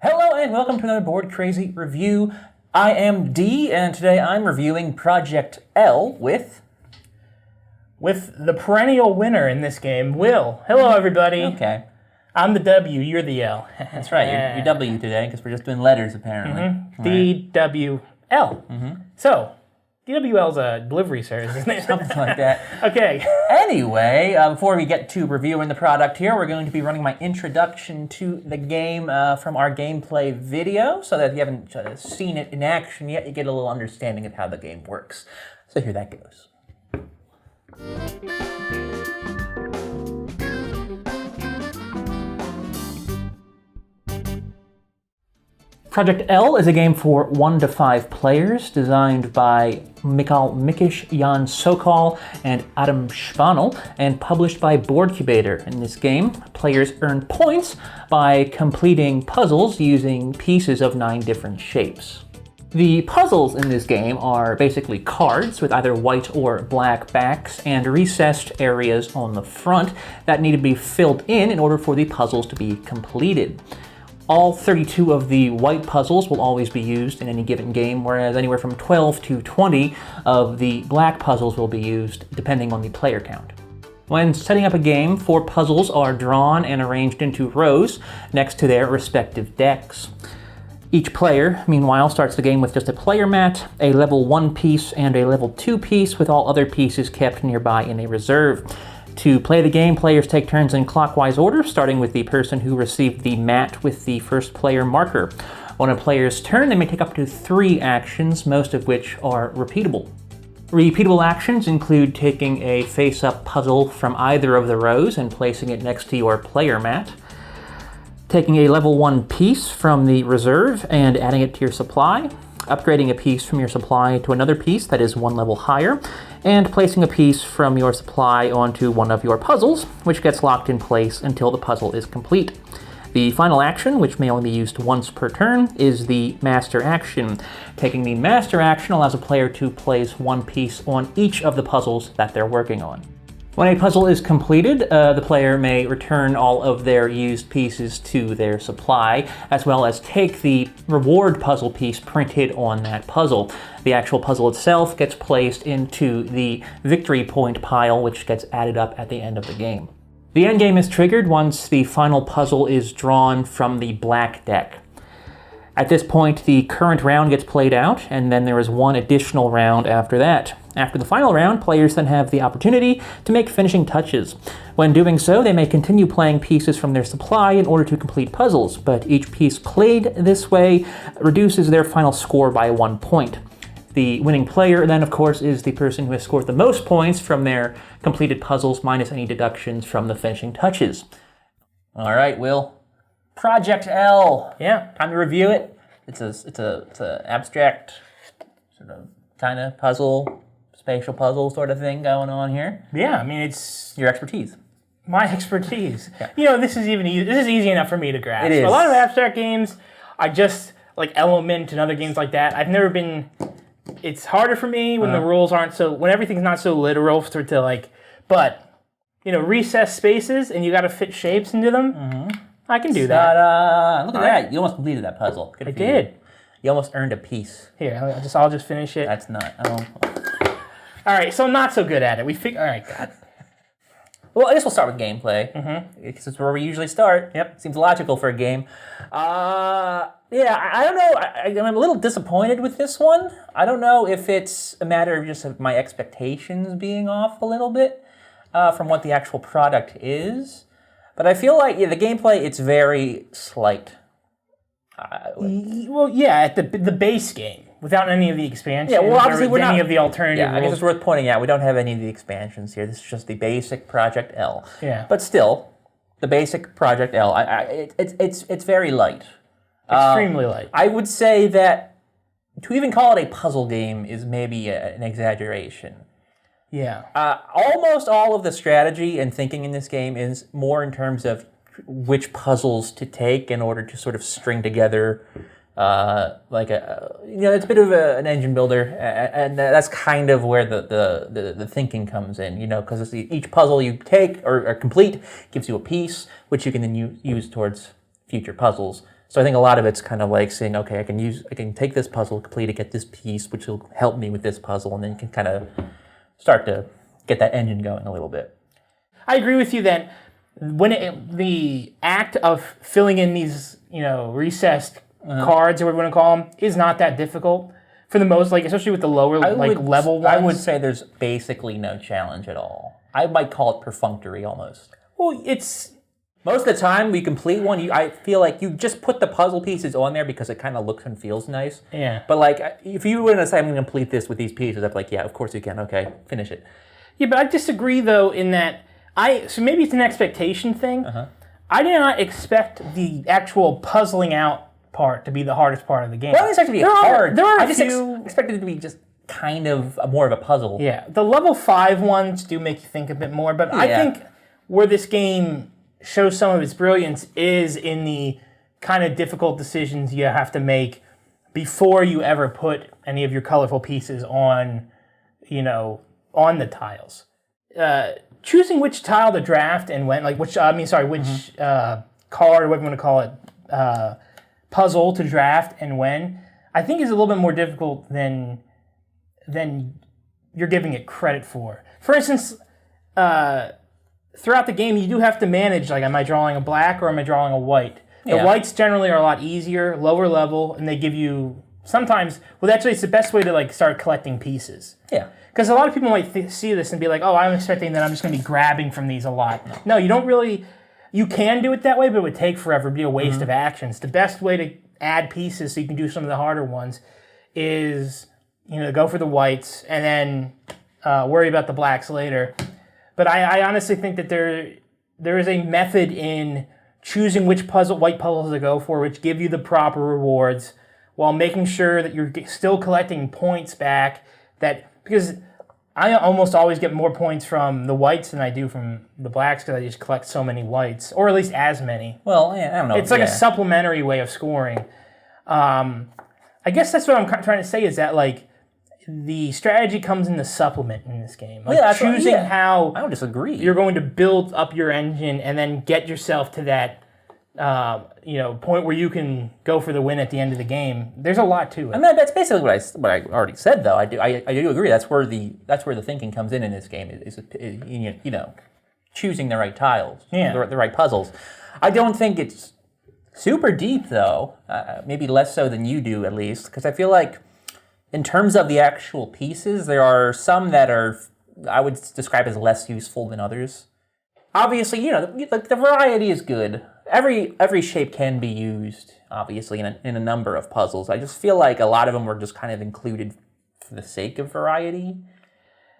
Hello and welcome to another Board Crazy review. I am D, and today I'm reviewing Project L with the perennial winner in this game, Will. Hello, everybody. Okay. I'm the W, you're the L. That's right, you're W today, because we're just doing letters, apparently. DWL. So, DWL's a delivery service, isn't it? Something like that. Okay. Anyway, before we get to reviewing the product here, we're going to be running my introduction to the game from our gameplay video, so that if you haven't seen it in action yet, you get a little understanding of how the game works. So here that goes. Project L is a game for 1 to 5 players, designed by Michal, Mikeš, Soukal, and Spanel, and published by Boardcubator. In this game, players earn points by completing puzzles using pieces of 9 different shapes. The puzzles in this game are basically cards with either white or black backs and recessed areas on the front that need to be filled in order for the puzzles to be completed. All 32 of the white puzzles will always be used in any given game, whereas anywhere from 12 to 20 of the black puzzles will be used, depending on the player count. When setting up a game, 4 puzzles are drawn and arranged into rows next to their respective decks. Each player, meanwhile, starts the game with just a player mat, a level 1 piece, and a level 2 piece, with all other pieces kept nearby in a reserve. To play the game, players take turns in clockwise order, starting with the person who received the mat with the first player marker. On a player's turn, they may take up to 3 actions, most of which are repeatable. Repeatable actions include taking a face-up puzzle from either of the rows and placing it next to your player mat, taking a level 1 piece from the reserve and adding it to your supply, upgrading a piece from your supply to another piece that is 1 level higher, and placing a piece from your supply onto one of your puzzles, which gets locked in place until the puzzle is complete. The final action, which may only be used once per turn, is the master action. Taking the master action allows a player to place 1 piece on each of the puzzles that they're working on. When a puzzle is completed, the player may return all of their used pieces to their supply, as well as take the reward puzzle piece printed on that puzzle. The actual puzzle itself gets placed into the victory point pile, which gets added up at the end of the game. The endgame is triggered once the final puzzle is drawn from the black deck. At this point, the current round gets played out, and then there is 1 additional round after that. After the final round, players then have the opportunity to make finishing touches. When doing so, they may continue playing pieces from their supply in order to complete puzzles, but each piece played this way reduces their final score by 1 point. The winning player then, of course, is the person who has scored the most points from their completed puzzles, minus any deductions from the finishing touches. All right, Will. Project L. Yeah. Time to review it. It's a abstract sort of kind of puzzle, spatial puzzle sort of thing going on here. Yeah, I mean, it's Your expertise. my expertise. Yeah. You know, this is easy enough for me to grasp. It is. A lot of abstract games, I just, like Element and other games like that, I've never been... It's harder for me when the rules aren't so... When everything's not so literal to like... But, you know, recessed spaces and you got to fit shapes into them. I can do that. Look at that. You almost completed that puzzle. Good I for you. did. You almost earned a piece. Here, I'll just finish it. That's not... All right, so not so good at it. All right, God. Well, I guess we'll start with gameplay. Because it's where we usually start. Yep. Seems logical for a game. Yeah, I don't know. I'm a little disappointed with this one. I don't know if it's a matter of just my expectations being off a little bit from what the actual product is. But I feel like the gameplay, it's very slight. Well, yeah, at the base game, without any of the expansions. Yeah, well, obviously we're any not... of the alternative Yeah, I guess rules. it's worth pointing out, we don't have any of the expansions here. This is just the basic Project L. Yeah. But still, the basic Project L, it's very light. Extremely light. I would say that to even call it a puzzle game is maybe an exaggeration. Yeah. Almost all of the strategy and thinking in this game is more in terms of which puzzles to take in order to sort of string together it's a bit of an engine builder, and that's kind of where the thinking comes in, because each puzzle you take or complete gives you a piece, which you can then use towards future puzzles. So I think a lot of it's kind of like saying, okay, I can take this puzzle, complete it, get this piece, which will help me with this puzzle, and then you can kind of start to get that engine going a little bit. I agree with you then. The act of filling in these, recessed cards, or what we want to call them, is not that difficult for the most, especially with the lower level ones. I would say there's basically no challenge at all. I might call it perfunctory almost. Well, it's... Most of the time, we complete one, I feel like you just put the puzzle pieces on there because it kind of looks and feels nice. Yeah. But if you were to say, I'm going to complete this with these pieces, I'd be like, yeah, of course you can. Okay, finish it. Yeah, but I disagree, though, in that so maybe it's an expectation thing. I did not expect the actual puzzling out part to be the hardest part of the game. Well, it's actually hard. I just expected it to be just kind of more of a puzzle. Yeah, the level 5 ones do make you think a bit more, but I think where this game shows some of its brilliance is in the kind of difficult decisions you have to make before you ever put any of your colorful pieces on, on the tiles. Choosing which tile to draft and when, which card, or what you want to call it, puzzle to draft and when, I think is a little bit more difficult than you're giving it credit for. For instance, throughout the game, you do have to manage, am I drawing a black or am I drawing a white? The whites generally are a lot easier, lower level, and they give you, sometimes, actually it's the best way to start collecting pieces. Yeah. Because a lot of people might see this and be like, oh, I'm expecting that I'm just going to be grabbing from these a lot. No, you don't really, you can do it that way, but it would take forever, it'd be a waste of actions. The best way to add pieces so you can do some of the harder ones is, go for the whites and then worry about the blacks later. But I honestly think that there is a method in choosing which white puzzles to go for, which give you the proper rewards, while making sure that you're still collecting points back. Because I almost always get more points from the whites than I do from the blacks because I just collect so many whites, or at least as many. Well, yeah, I don't know. It's a supplementary way of scoring. I guess that's what I'm trying to say is that the strategy comes in the supplement in this game. Choosing how I don't disagree. You're going to build up your engine and then get yourself to that point where you can go for the win at the end of the game. There's a lot to it. I mean, that's basically what I already said, though. I do agree. That's where the thinking comes in this game is choosing the right tiles, the right puzzles. I don't think it's super deep, though. Maybe less so than you do, at least, because I feel like in terms of the actual pieces, there are some that are I would describe as less useful than others. Obviously, the variety is good. Every shape can be used, obviously, in a number of puzzles. I just feel like a lot of them were just kind of included for the sake of variety,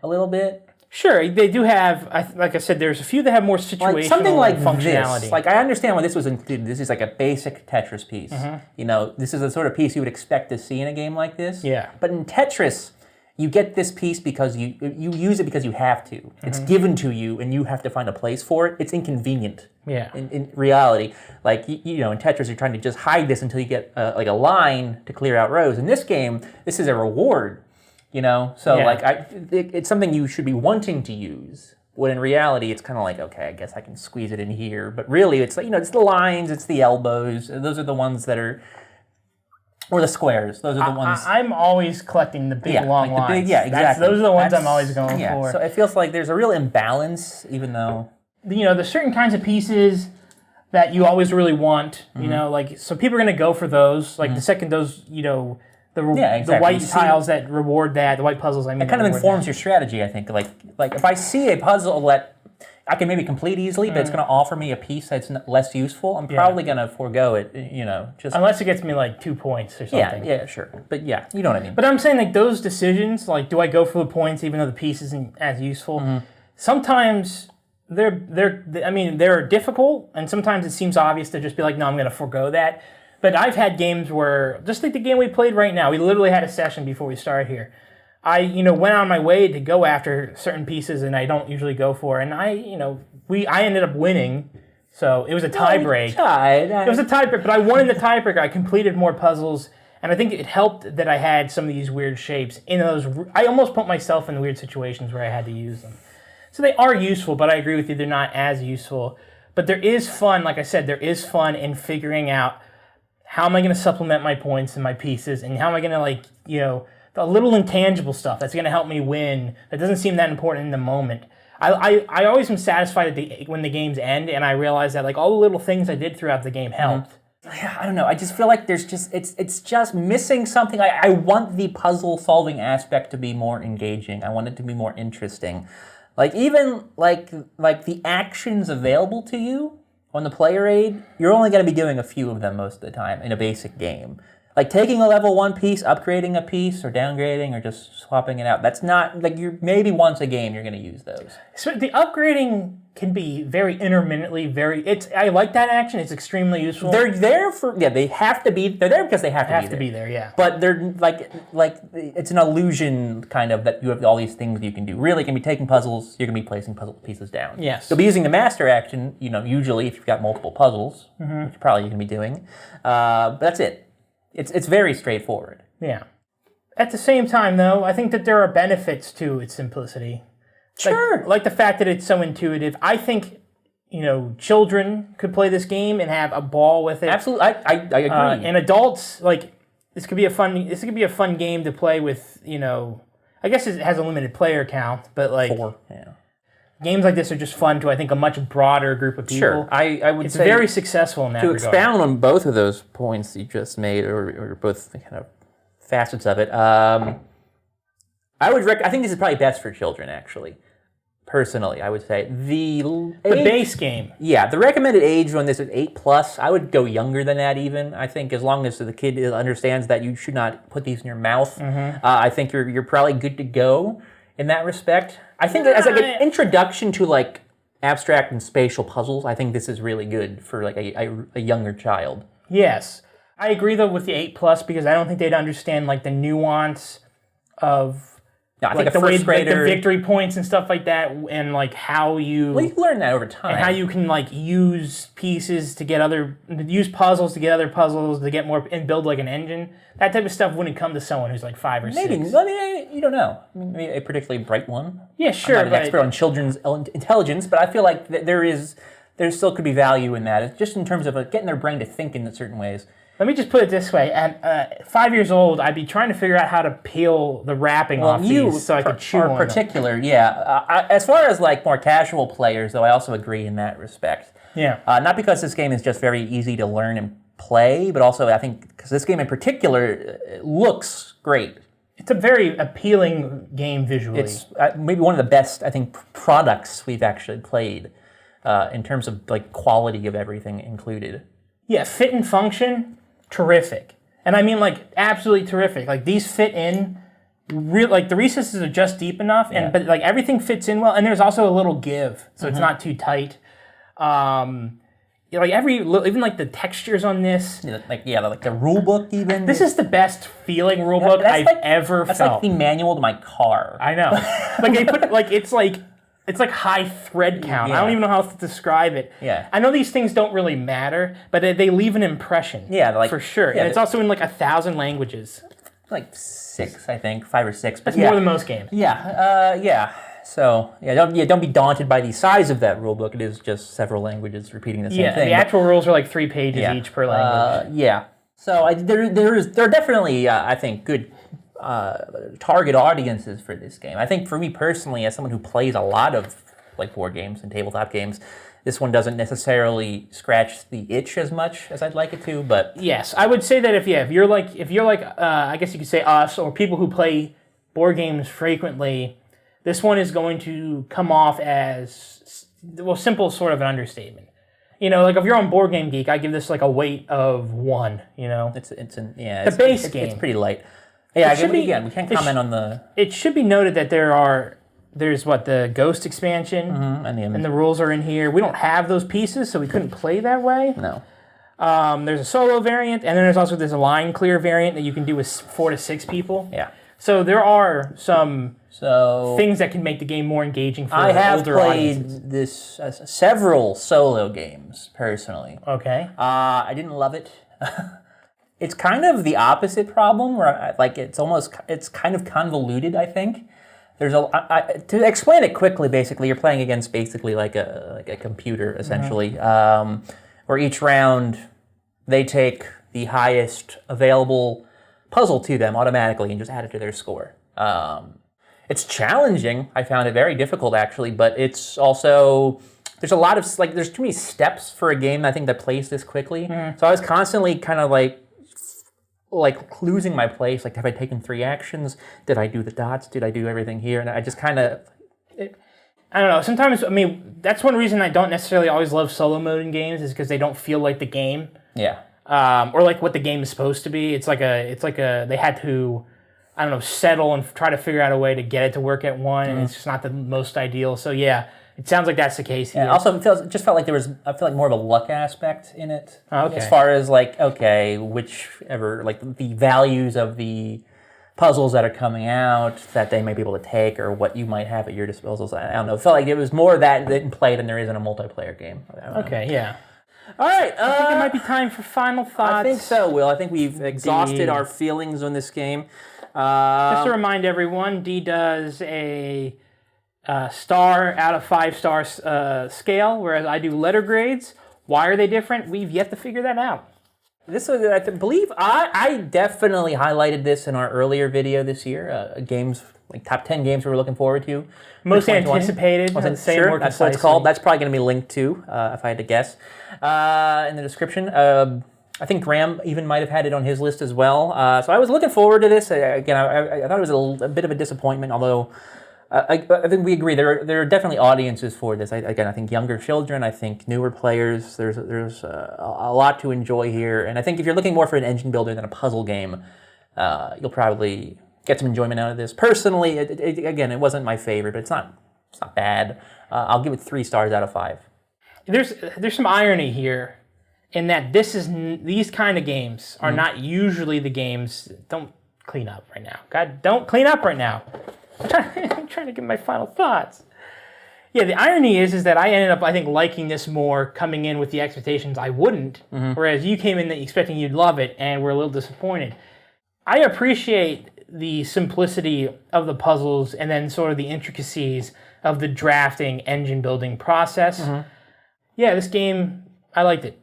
a little bit. Sure, they do have, like I said, there's a few that have more situational something like functionality. This. I understand why this was included. This is a basic Tetris piece. This is the sort of piece you would expect to see in a game like this. Yeah. But in Tetris, you get this piece because you use it because you have to. It's given to you, and you have to find a place for it. It's inconvenient. Yeah. In reality, in Tetris, you're trying to just hide this until you get a line to clear out rows. In this game, this is a reward. It's something you should be wanting to use. When in reality, it's kind of okay, I guess I can squeeze it in here. But really, it's it's the lines, it's the elbows. Those are the ones that are. Or the squares. Those are the ones. I'm always collecting the big long lines. Exactly. Those are the ones I'm always going for. So it feels like there's a real imbalance, even though there's certain kinds of pieces that you always really want. So people are going to go for those. The second those the white tiles that reward that, the white puzzles. It kind of informs your strategy. I think. If I see a puzzle that I can maybe complete easily, but it's going to offer me a piece that's less useful, I'm probably going to forego it, just... Unless it gets me 2 points or something. Yeah, sure. But yeah, you know what I mean. But I'm saying those decisions, do I go for the points even though the piece isn't as useful? Sometimes they're difficult, and sometimes it seems obvious to just be no, I'm going to forego that. But I've had games where, just like the game we played right now, we literally had a session before we started here. I, went on my way to go after certain pieces, and I don't usually go for. And I ended up winning, so it was a tie break. It was a tie break, but I won in the tiebreaker. I completed more puzzles, and I think it helped that I had some of these weird shapes in those. I almost put myself in weird situations where I had to use them. So they are useful, but I agree with you, they're not as useful. But there is fun, like I said, there is fun in figuring out how am I going to supplement my points and my pieces, and how am I going to the little intangible stuff that's going to help me win that doesn't seem that important in the moment. I always am satisfied when the games end and I realize that all the little things I did throughout the game helped. I don't know. I just feel like there's it's just missing something. I want the puzzle solving aspect to be more engaging. I want it to be more interesting. Even the actions available to you on the player aid, you're only going to be doing a few of them most of the time in a basic game. Taking a level 1 piece, upgrading a piece, or downgrading, or just swapping it out. That's not, you're maybe once a game you're going to use those. So the upgrading can be very intermittently, I like that action, it's extremely useful. They're there they have to be, they're there because they have to be there. Yeah. But they're, it's an illusion, kind of, that you have all these things you can do. Really, you can be taking puzzles, you're going to be placing puzzle pieces down. Yes. You'll be using the master action, usually if you've got multiple puzzles, which you're probably going to be doing. But that's it. It's very straightforward. Yeah. At the same time, though, I think that there are benefits to its simplicity. Sure. Like the fact that it's so intuitive. I think, children could play this game and have a ball with it. Absolutely. I agree. And adults, this could be a fun game to play with, I guess it has a limited player count, but 4. Yeah. Games like this are just fun to, I think, a much broader group of people. Sure, I would it's say very successful in that regard. To expound on both of those points you just made, or both kind of facets of it, I think this is probably best for children, actually. Personally, I would say the base game. Yeah, the recommended age on this is 8+. I would go younger than that even. I think as long as the kid understands that you should not put these in your mouth, I think you're probably good to go in that respect. I think as an introduction to abstract and spatial puzzles, I think this is really good for a younger child. Yes. I agree though with the 8+ because I don't think they'd understand the nuance of I think the way first grader, the victory points and stuff like that, and how you. Well, you learn that over time, and how you can use pieces to get use puzzles to get other puzzles to get more and build an engine. That type of stuff wouldn't come to someone who's 5 or 6. Maybe. I mean, you don't know. Maybe a particularly bright one. Yeah, sure. I'm not an expert on children's intelligence, but I feel like there still could be value in that. It's just in terms of getting their brain to think in certain ways. Let me just put it this way. At 5 years old, I'd be trying to figure out how to peel the wrapping off these so I could chew on them. Particular, yeah. As far as more casual players, though, I also agree in that respect. Yeah. Not because this game is just very easy to learn and play, but also I think because this game in particular looks great. It's a very appealing game visually. It's maybe one of the best, I think, products we've actually played in terms of quality of everything included. Yeah, fit and function. Terrific. And I mean absolutely terrific. These fit in the recesses are just deep enough but everything fits in well, and there's also a little give, so it's not too tight. Even the textures on this. The rule book even. This is the best feeling rule book I've ever felt. That's like the manual to my car. I know. They put it's high thread count. Yeah. I don't even know how to describe it. Yeah. I know these things don't really matter, but they leave an impression. Yeah, for sure. Yeah, and it's also in 1,000 languages. 6, I think, 5 or 6. But that's more than most games. Yeah. So don't be daunted by the size of that rule book. It is just several languages repeating the same thing. The actual rules are 3 pages each per language. So there are definitely I think good target audiences for this game. I think for me personally, as someone who plays a lot of board games and tabletop games, this one doesn't necessarily scratch the itch as much as I'd like it to. But yes, I would say that if you're I guess you could say us or people who play board games frequently, this one is going to come off as simple, sort of an understatement. If you're on Board Game Geek, I give this a weight of 1. It's the base game. It's pretty light. Yeah, we can't comment on the. It should be noted that there's the Ghost expansion, and the rules are in here. We don't have those pieces, so we couldn't play that way. No. There's a solo variant, and then there's also this line clear variant that you can do with 4 to 6 people. Yeah. So there are some things that can make the game more engaging for older audiences. I have played this several solo games personally. Okay. I didn't love it. It's kind of the opposite problem, where it's kind of convoluted. I think there's to explain it quickly. Basically, you're playing against basically like a computer essentially, where each round they take the highest available puzzle to them automatically and just add it to their score. It's challenging. I found it very difficult, actually, but it's also... There's a lot of, there's too many steps for a game, I think, that plays this quickly. So I was constantly kind of losing my place. Have I taken 3 actions? Did I do the dots? Did I do everything here? And I just kind of... I don't know. Sometimes, that's one reason I don't necessarily always love solo mode in games is because they don't feel like the game. Yeah. Or like what the game is supposed to be. It's like they had to, I don't know, settle and try to figure out a way to get it to work at one, and it's just not the most ideal. So yeah, it sounds like that's the case here. Yeah, also, it just felt like I feel like more of a luck aspect in it. Oh, okay. As far as whichever, the values of the puzzles that are coming out that they may be able to take, or what you might have at your disposal. I don't know. It felt like it was more of that in play than there is in a multiplayer game. Okay, yeah. All right. I think it might be time for final thoughts. I think so, Will. I think we've exhausted our feelings on this game. Just to remind everyone, D does a star out of 5 stars scale, whereas I do letter grades. Why are they different? We've yet to figure that out. This was, I believe, I definitely highlighted this in our earlier video this year. Games, top 10 games we were looking forward to. Most anticipated. Wasn't sure, that's what it's called. That's probably going to be linked to, if I had to guess, in the description. I think Graham even might have had it on his list as well. So I was looking forward to this. Again, I thought it was a bit of a disappointment, although I think we agree there are definitely audiences for this. I think younger children, I think newer players. There's a lot to enjoy here, and I think if you're looking more for an engine builder than a puzzle game, you'll probably get some enjoyment out of this. Personally, it wasn't my favorite, but it's not bad. I'll give it 3 stars out of 5. There's some irony here, in that these kind of games are not usually the games. Don't clean up right now. God, don't clean up right now. I'm trying to give my final thoughts. Yeah, the irony is that I ended up, I think, liking this more coming in with the expectations I wouldn't, whereas you came in expecting you'd love it and were a little disappointed. I appreciate the simplicity of the puzzles and then sort of the intricacies of the drafting, engine building process. Yeah, this game, I liked it.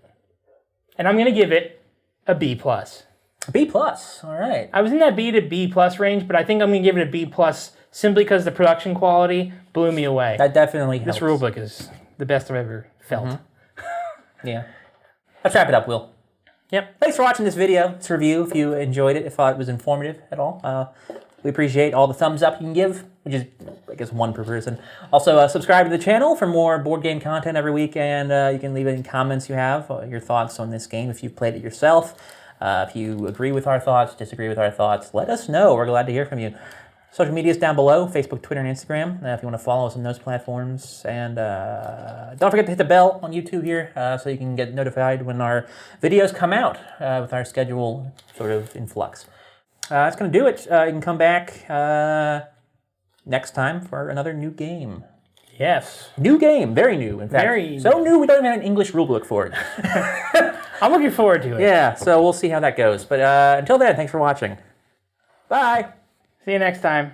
And I'm going to give it a B+. A B+, all right. I was in that B to B+ range, but I think I'm going to give it a B+ simply because the production quality blew me away. That definitely helps. This rulebook is the best I've ever felt. Yeah. Let's wrap it up, Will. Yep. Thanks for watching this video, this review. If you enjoyed it, if it was informative at all, we appreciate all the thumbs up you can give, which is, I guess, 1 per person. Also, subscribe to the channel for more board game content every week, and you can leave any comments you have, your thoughts on this game if you've played it yourself. If you agree with our thoughts, disagree with our thoughts, let us know. We're glad to hear from you. Social media is down below, Facebook, Twitter, and Instagram, if you want to follow us on those platforms. And don't forget to hit the bell on YouTube here so you can get notified when our videos come out with our schedule sort of in flux. That's going to do it. You can come back next time for another new game. Yes. New game. Very new, in fact. So new we don't even have an English rulebook for it. I'm looking forward to it. Yeah, so we'll see how that goes. But until then, thanks for watching. Bye. See you next time.